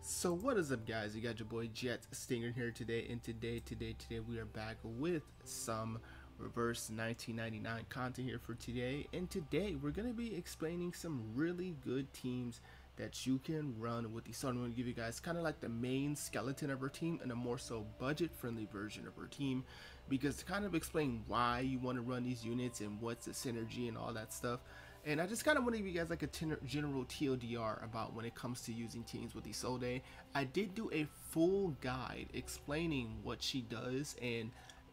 So what is up, guys? You got your boy Jet Stingren here today, and today we are back with some reverse 1999 content here for today. And today we're gonna be explaining some really good teams that you can run with Isolde. I'm gonna give you guys kind of like the main skeleton of her team and a more so budget-friendly version of her team, because to kind of explain why you want to run these units and what's the synergy and all that stuff. And I just kind of want to give you guys like a general TLDR about when it comes to using teams with Isolde. I did do a full guide explaining what she does and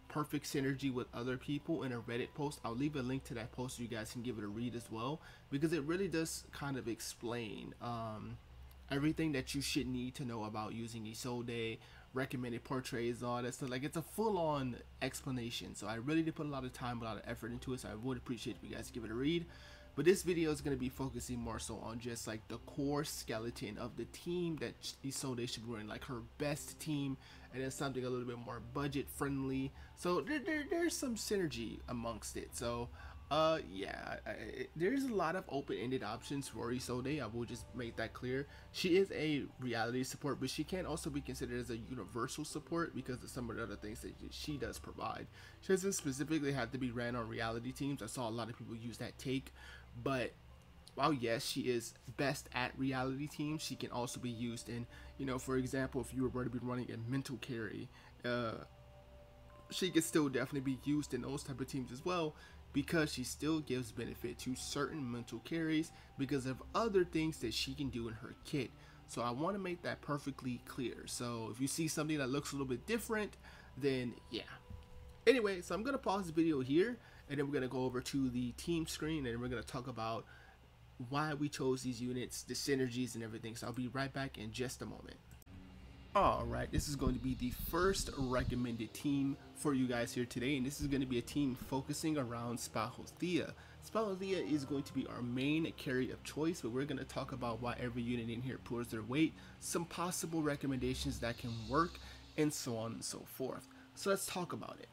perfect synergy with other people in a Reddit post. I'll leave a link to that post so you guys can give it a read as well, because it really does kind of explain everything that you should need to know about using Isolde, recommended portraits, all that stuff. Like, it's a full-on explanation, so I really did put a lot of time, a lot of effort into it, so I would appreciate if you guys give it a read. But this video is going to be focusing more so on just like the core skeleton of the team that Isolde should be running, like her best team, and then something a little bit more budget friendly. So there's some synergy amongst it. So yeah, there's a lot of open-ended options for Isolde. I will just make that clear. She is a reality support, but she can also be considered as a universal support because of some of the other things that she does provide. She doesn't specifically have to be ran on reality teams. I saw a lot of people use that take, but while yes, she is best at reality teams, she can also be used in, you know, for example, if you were going to be running a mental carry, she could still definitely be used in those type of teams as well, because she still gives benefit to certain mental carries because of other things that she can do in her kit. So I want to make that perfectly clear. So if you see something that looks a little bit different, then yeah. Anyway, so I'm going to pause the video here, and then we're going to go over to the team screen, and we're going to talk about why we chose these units, the synergies and everything. So I'll be right back in just a moment. Alright, this is going to be the first recommended team for you guys here today, and this is going to be a team focusing around Spaha. Spaha is going to be our main carry of choice, but we're going to talk about why every unit in here pulls their weight, some possible recommendations that can work, and so on and so forth. So let's talk about it.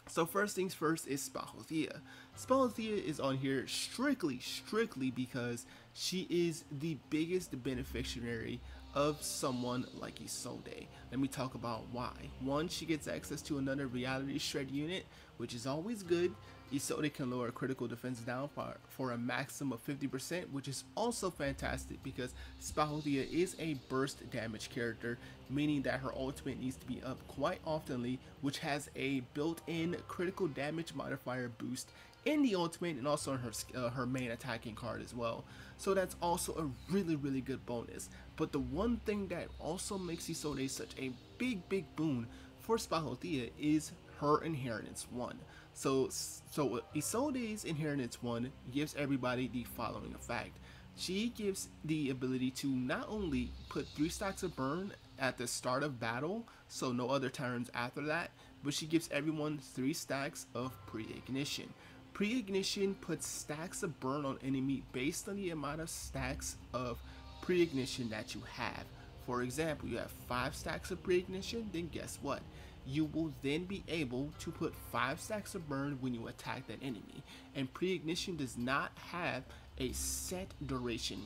So first things first is Spaha. Spaha is on here strictly because she is the biggest beneficiary of someone like Isolde. Let me talk about why. One, she gets access to another reality shred unit, which is always good. Isolde can lower critical defense down for a maximum of 50%, which is also fantastic because Spaha is a burst damage character, meaning that her ultimate needs to be up quite oftenly, which has a built-in critical damage modifier boost in the ultimate and also in her main attacking card as well. So that's also a really good bonus. But the one thing that also makes Isolde such a big boon for Spaha is her inheritance 1. So Isolde's inheritance 1 gives everybody the following effect. She gives the ability to not only put 3 stacks of burn at the start of battle, so no other turns after that, but she gives everyone 3 stacks of pre-ignition. Pre-ignition puts stacks of burn on enemy based on the amount of stacks of pre-ignition that you have. For example, you have 5 stacks of pre-ignition, then guess what? You will then be able to put 5 stacks of burn when you attack that enemy. And pre-ignition does not have a set duration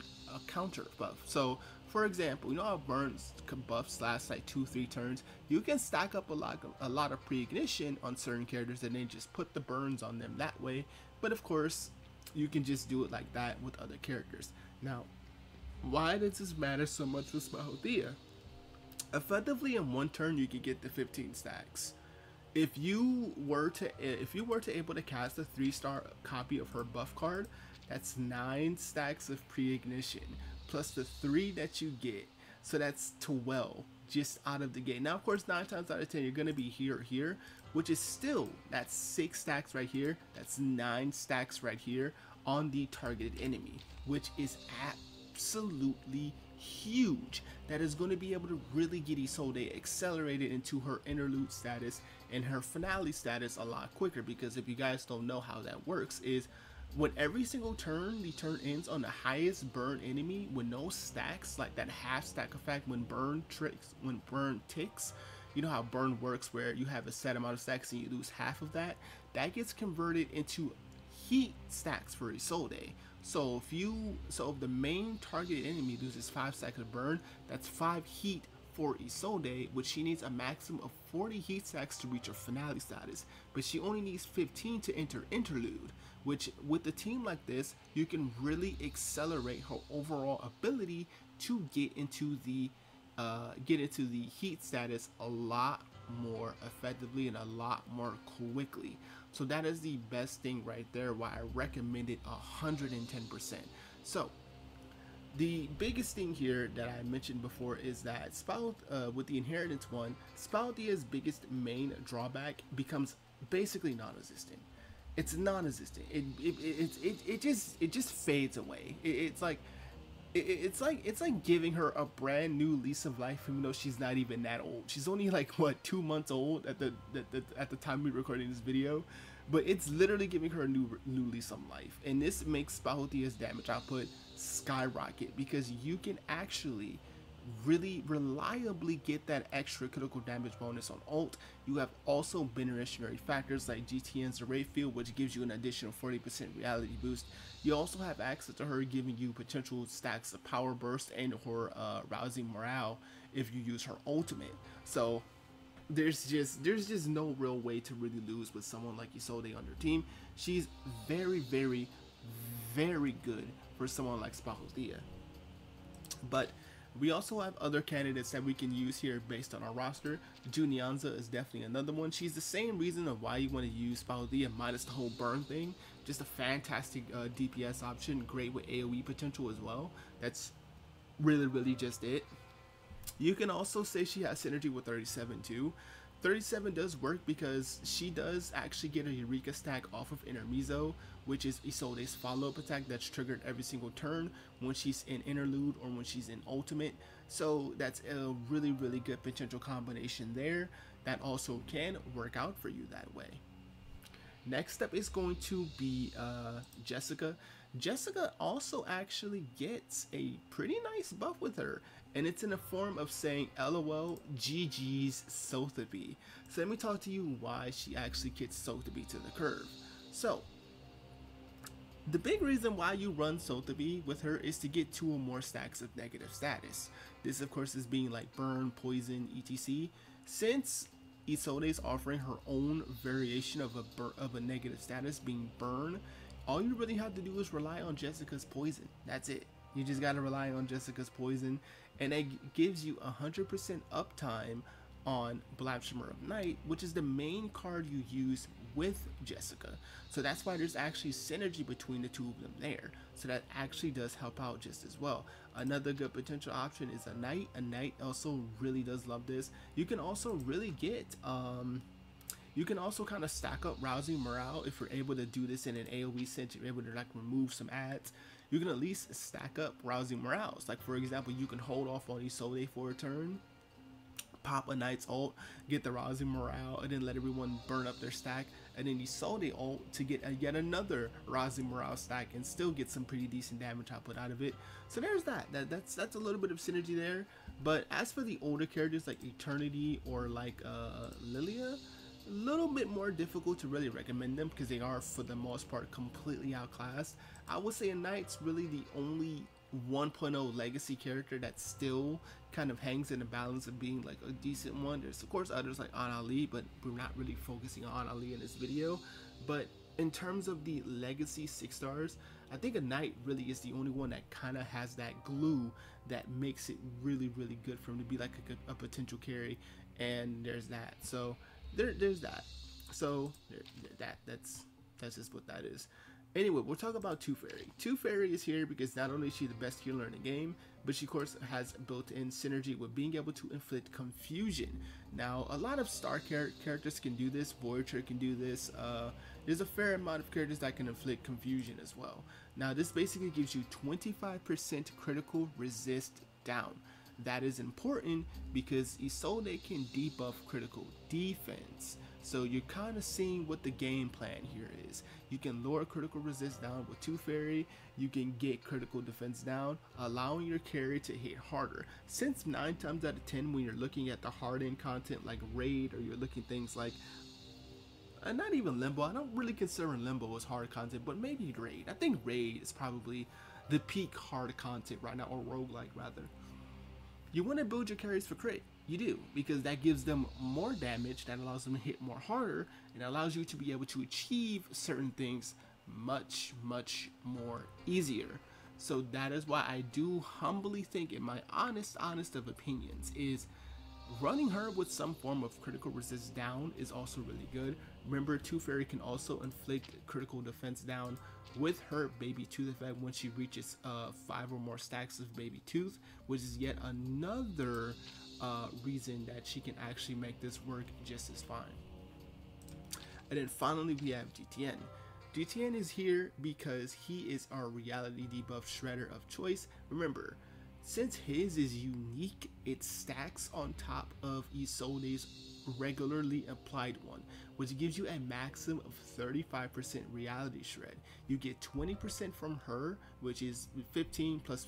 counter buff. So for example, you know how burns buffs last like 2-3 turns? You can stack up a lot of pre-ignition on certain characters and then just put the burns on them that way. But of course, you can just do it like that with other characters. Now, why does this matter so much with Spaha? Effectively, in 1 turn, you can get the 15 stacks. If you were to able to cast a 3-star copy of her buff card, that's 9 stacks of pre-ignition plus the 3 that you get. So that's 12 just out of the gate. Now, of course, 9 times out of 10, you're going to be here, which is still, that's 6 stacks right here. That's 9 stacks right here on the targeted enemy, which is absolutely huge. That is going to be able to really get Isolde accelerated into her interlude status and her finale status a lot quicker, because if you guys don't know how that works, is when every single turn, the turn ends on the highest burn enemy with no stacks, like that half stack effect when burn ticks. You know how burn works, where you have a set amount of stacks and you lose half of that. That gets converted into heat stacks for Isolde. So if the main targeted enemy loses 5 seconds of burn, that's 5 heat for Isolde, which she needs a maximum of 40 heat stacks to reach her finale status, but she only needs 15 to enter interlude, which with a team like this, you can really accelerate her overall ability to get into the heat status a lot more effectively and a lot more quickly. So that is the best thing right there, why I recommend it 110%. So the biggest thing here that I mentioned before is that with the inheritance one, Spaldia's biggest main drawback becomes basically non-existent. It's non-existent. It just fades away. It's like giving her a brand new lease of life, even though she's not even that old. She's only like what 2 months old at the time we're recording this video, but it's literally giving her a new lease of life. And this makes Spahotia's damage output skyrocket because you can actually really reliably get that extra critical damage bonus on ult. You have also beneficiary factors like GTN's Array Field, which gives you an additional 40% reality boost. You also have access to her giving you potential stacks of power burst and her rousing morale if you use her ultimate. So there's just no real way to really lose with someone like Isolde on your team. She's very, very, very good for someone like Spahotia. But we also have other candidates that we can use here based on our roster. Janza is definitely another one. She's the same reason of why you want to use Spahotia minus the whole burn thing. Just a fantastic DPS option, great with AoE potential as well. That's really just it. You can also say she has synergy with 37 too. 37 does work because she does actually get a Eureka stack off of Intermezzo, which is Isolde's follow-up attack that's triggered every single turn when she's in Interlude or when she's in Ultimate. So that's a really good potential combination there that also can work out for you that way. Next up is going to be Jessica. Jessica also actually gets a pretty nice buff with her, and it's in the form of saying LOL GG's Sotheby. So let me talk to you why she actually gets Sotheby to the curve. So the big reason why you run Sotheby with her is to get 2 or more stacks of negative status. This of course is being like burn, poison, etc. Since Isolde is offering her own variation of a negative status being burn, all you really have to do is rely on Jessica's poison. That's it. You just gotta rely on Jessica's poison, and it gives you 100% uptime on Blasphemous of Night, which is the main card you use with Jessica. So that's why there's actually synergy between the two of them there. So that actually does help out just as well. Another good potential option is a Knight. A Knight also really does love this. You can also really get you can also kind of stack up rousing morale if you're able to do this in an AoE sense. You're able to like remove some ads. You can at least stack up rousing morales. Like for example, you can hold off on Isolde for a turn, pop a Knight's ult, get the rousing morale, and then let everyone burn up their stack, and then Isolde ult to get yet another rousing morale stack and still get some pretty decent damage output out of it. So there's that's a little bit of synergy there. But as for the older characters like Eternity or like Lilia, a little bit more difficult to really recommend them because they are for the most part completely outclassed. I would say a Knight's really the only 1.0 legacy character that still kind of hangs in the balance of being like a decent one. There's of course others like Ali, but we're not really focusing on Ali in this video. But in terms of the legacy 6 stars, I think a Knight really is the only one that kind of has that glue that makes it really good for him to be like a potential carry. And there's that. So there's that. So that's just what that is. Anyway, we'll talk about Two Fairy. Two Fairy is here because not only is she the best healer in the game, but she of course has built-in synergy with being able to inflict confusion. Now, a lot of star characters can do this. Voyager can do this. There's a fair amount of characters that can inflict confusion as well. Now, this basically gives you 25% critical resist down. That is important because Isolde can debuff critical defense. So you're kind of seeing what the game plan here is. You can lower critical resist down with Two Fairy. You can get critical defense down, allowing your carry to hit harder. Since 9 times out of 10 when you're looking at the hard-end content like Raid, or you're looking things like and not even Limbo. I don't really consider Limbo as hard content, but maybe Raid. I think Raid is probably the peak hard content right now, or roguelike rather. You want to build your carries for crit. You do, because that gives them more damage, that allows them to hit more harder, and allows you to be able to achieve certain things much, much more easier. So that is why I do humbly think, in my honest of opinions, is running her with some form of critical resist down is also really good. Remember, Tooth Fairy can also inflict critical defense down with her Baby Tooth effect when she reaches 5 or more stacks of Baby Tooth, which is yet another reason that she can actually make this work just as fine. And then finally we have GTN. GTN is here because he is our reality debuff shredder of choice. Remember, since his is unique, it stacks on top of Isolde's regularly applied one, which gives you a maximum of 35% reality shred. You get 20% from her, which is 15 plus,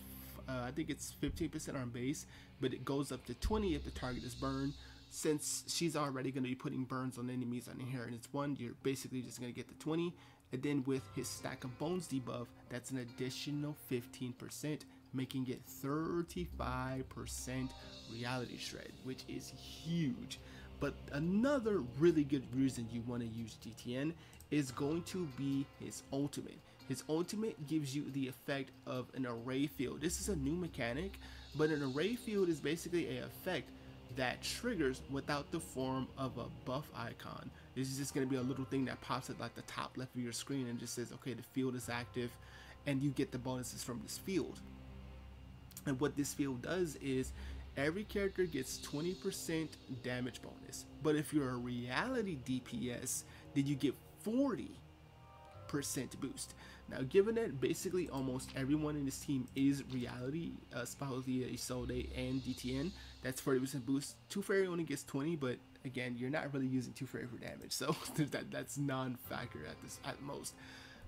I think it's 15% on base, but it goes up to 20 if the target is burned. Since she's already going to be putting burns on enemies on Inheritance 1, you're basically just going to get the 20. And then with his Stack of Bones debuff, that's an additional 15%, making it 35% reality shred, which is huge. But another really good reason you want to use GTN is going to be his ultimate. His ultimate gives you the effect of an array field. This is a new mechanic, but an array field is basically an effect that triggers without the form of a buff icon. This is just going to be a little thing that pops at like the top left of your screen and just says, okay, the field is active, and you get the bonuses from this field. And what this field does is every character gets 20% damage bonus, but if you're a reality DPS, then you get 40% boost. Now, given that basically almost everyone in this team is reality, Spaha, Isolde, and GTN, that's 40% boost. Tooth Fairy only gets 20, but again, you're not really using Tooth Fairy for damage, so that's non-factor at most.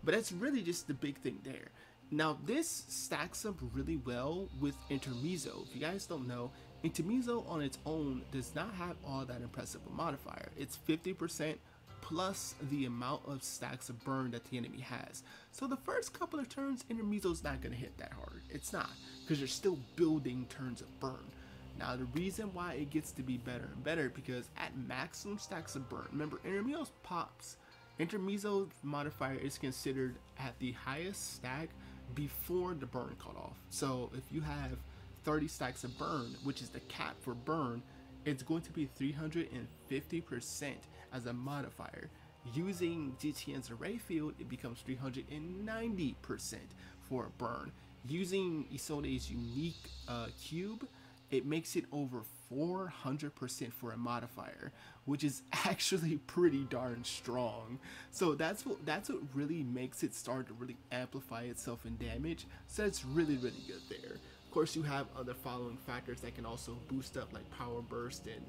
But that's really just the big thing there. Now, this stacks up really well with Intermezzo. If you guys don't know, Intermezzo on its own does not have all that impressive a modifier. It's 50% plus the amount of stacks of burn that the enemy has. So the first couple of turns, Intermezzo's not going to hit that hard. It's not, because you're still building turns of burn. Now, the reason why it gets to be better and better, because at maximum stacks of burn, remember, Intermezzo's pops. Intermezzo's modifier is considered at the highest stack before the burn cutoff. So if you have 30 stacks of burn, which is the cap for burn, it's going to be 350% as a modifier. Using GTN's array field, it becomes 390% for a burn. Using Isolde's unique cube, it makes it over 400% for a modifier, which is actually pretty darn strong. So that's what really makes it start to really amplify itself in damage. So it's really good there. Of course, you have other following factors that can also boost up, like Power Burst and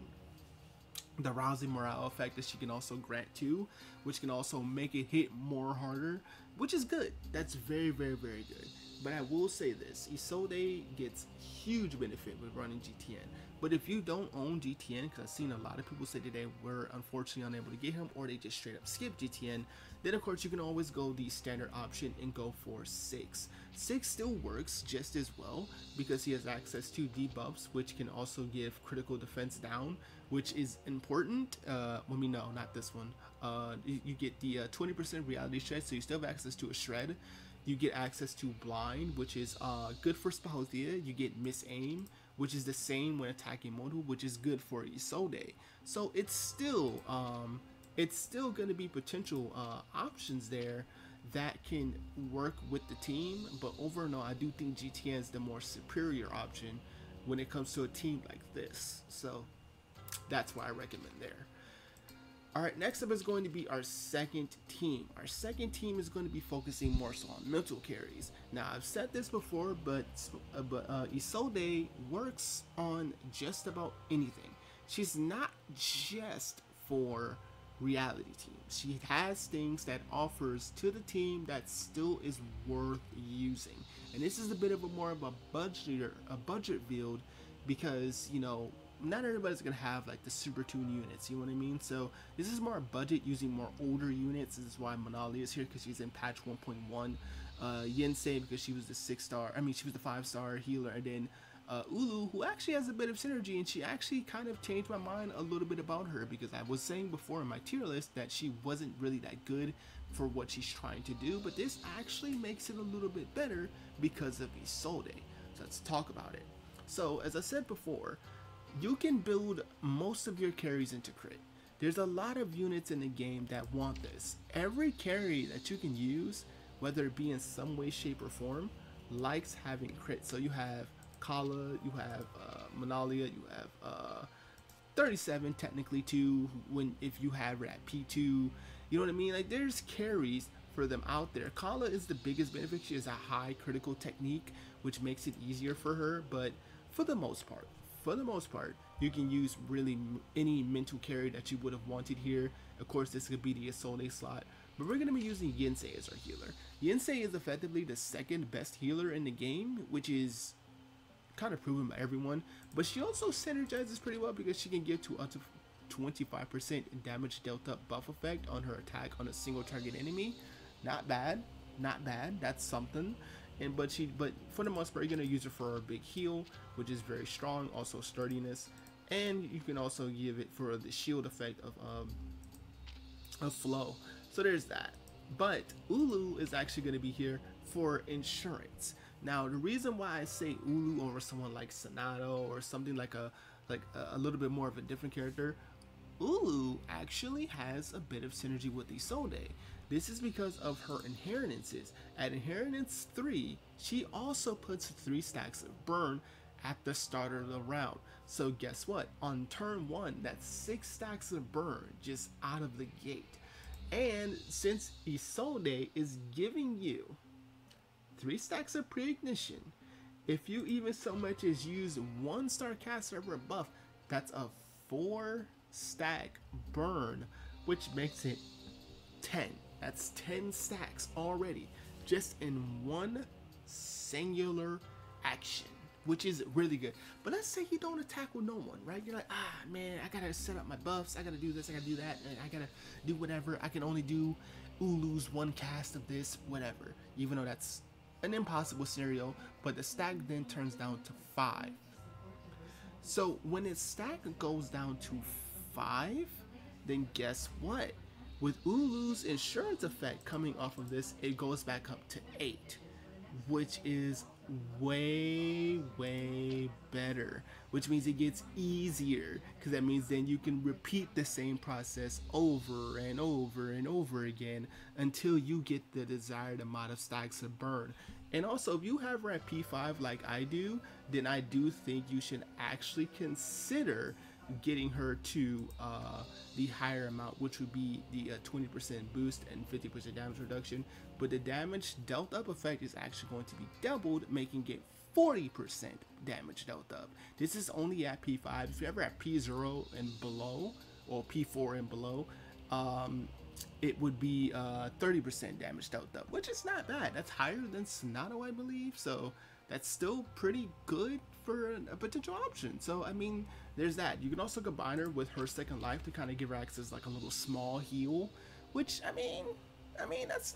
the Rousing Morale effect that she can also grant too, which can also make it hit more harder, which is good. That's very good. But I will say this, Isolde gets huge benefit with running GTN. But if you don't own GTN, because I've seen a lot of people say that they were unfortunately unable to get him, or they just straight up skip GTN, then of course you can always go the standard option and go for 6. 6 still works just as well, because he has access to debuffs, which can also give critical defense down, which is important. No, not this one. You get the 20% reality shred, so you still have access to a shred. You get access to blind, which is good for Spaha. You get miss aim, which is the same when attacking modal, which is good for Isolde. So it's still going to be potential options there that can work with the team. But overall, I do think GTN is the more superior option when it comes to a team like this. So that's why I recommend there. Alright, next up is going to be our second team. Our second team is going to be focusing more so on mental carries. Now, I've said this before, but Isolde works on just about anything. She's not just for reality teams. She has things that offers to the team that still is worth using. And this is a bit of a more of a budget build, because, you know, not everybody's gonna have like the super tune units, you know what I mean? So this is more budget, using more older units. This is why Monali is here, because she's in patch 1.1. Yensei, because she was the 6-star, I mean she was the 5-star healer, and then Ulu, who actually has a bit of synergy, and she actually kind of changed my mind a little bit about her, because I was saying before in my tier list that she wasn't really that good for what she's trying to do, but this actually makes it a little bit better because of Isolde. So let's talk about it. So as I said before, you can build most of your carries into crit. There's a lot of units in the game that want this. Every carry that you can use, whether it be in some way, shape, or form, likes having crit. So you have Kala, you have Monalia, you have 37 technically too, when if you have it at P2, you know what I mean? Like, there's carries for them out there. Kala is the biggest benefit. She has a high critical technique, which makes it easier for her, but for the most part, you can use really any mental carry that you would have wanted here. Of course, this could be the Isolde slot, but we're going to be using Yensei as our healer. Yensei is effectively the second best healer in the game, which is kind of proven by everyone, but she also synergizes pretty well because she can give to up to 25% damage dealt up buff effect on her attack on a single target enemy. Not bad, that's something. And but for the most part, you're gonna use her for a big heal, which is very strong, also sturdiness, and you can also give it for the shield effect of flow. So there's that. But Ulu is actually gonna be here for insurance. Now the reason why I say Ulu over someone like Sonato or something like a little bit more of a different character, Ulu actually has a bit of synergy with Isolde. This is because of her inheritances. At inheritance 3, she also puts 3 stacks of burn at the start of the round. So guess what? On turn 1, that's 6 stacks of burn just out of the gate. And since Isolde is giving you 3 stacks of pre-ignition, if you even so much as use 1-star caster over a buff, that's a 4-stack burn, which makes it 10. That's 10 stacks already, just in one singular action, which is really good. But let's say you don't attack with no one, right? You're like, ah, man, I gotta set up my buffs, I gotta do this, I gotta do that, and I gotta do whatever. I can only do Ulu's 1 cast of this, whatever. Even though that's an impossible scenario, but the stack then turns down to 5. So when its stack goes down to 5, then guess what? With Ulu's insurance effect coming off of this, it goes back up to 8, which is way better, which means it gets easier, because that means then you can repeat the same process over and over again until you get the desired amount of stacks of burn. And also, if you have her at P5 like I do, then I do think you should actually consider getting her to the higher amount, which would be the 20% boost and 50% damage reduction. But the damage dealt up effect is actually going to be doubled, making it 40% damage dealt up. This is only at P5. If you're ever at P0 and below, or P4 and below, it would be 30% damage dealt up, which is not bad. That's higher than Sonato, I believe, so that's still pretty good for a potential option. So I mean, there's that. You can also combine her with her second life to kind of give her access like a little small heal, which I mean that's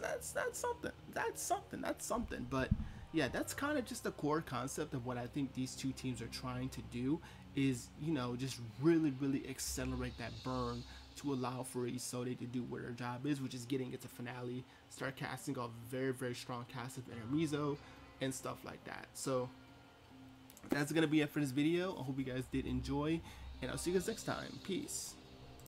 something. That's something. But yeah, that's kind of just the core concept of what I think these two teams are trying to do, is, you know, just really accelerate that burn to allow for Isolde to do what her job is, which is getting it to finale, start casting off very strong cast of Intermezzo and stuff like that. So that's gonna be it for this video. I hope you guys did enjoy, and I'll see you guys next time. Peace.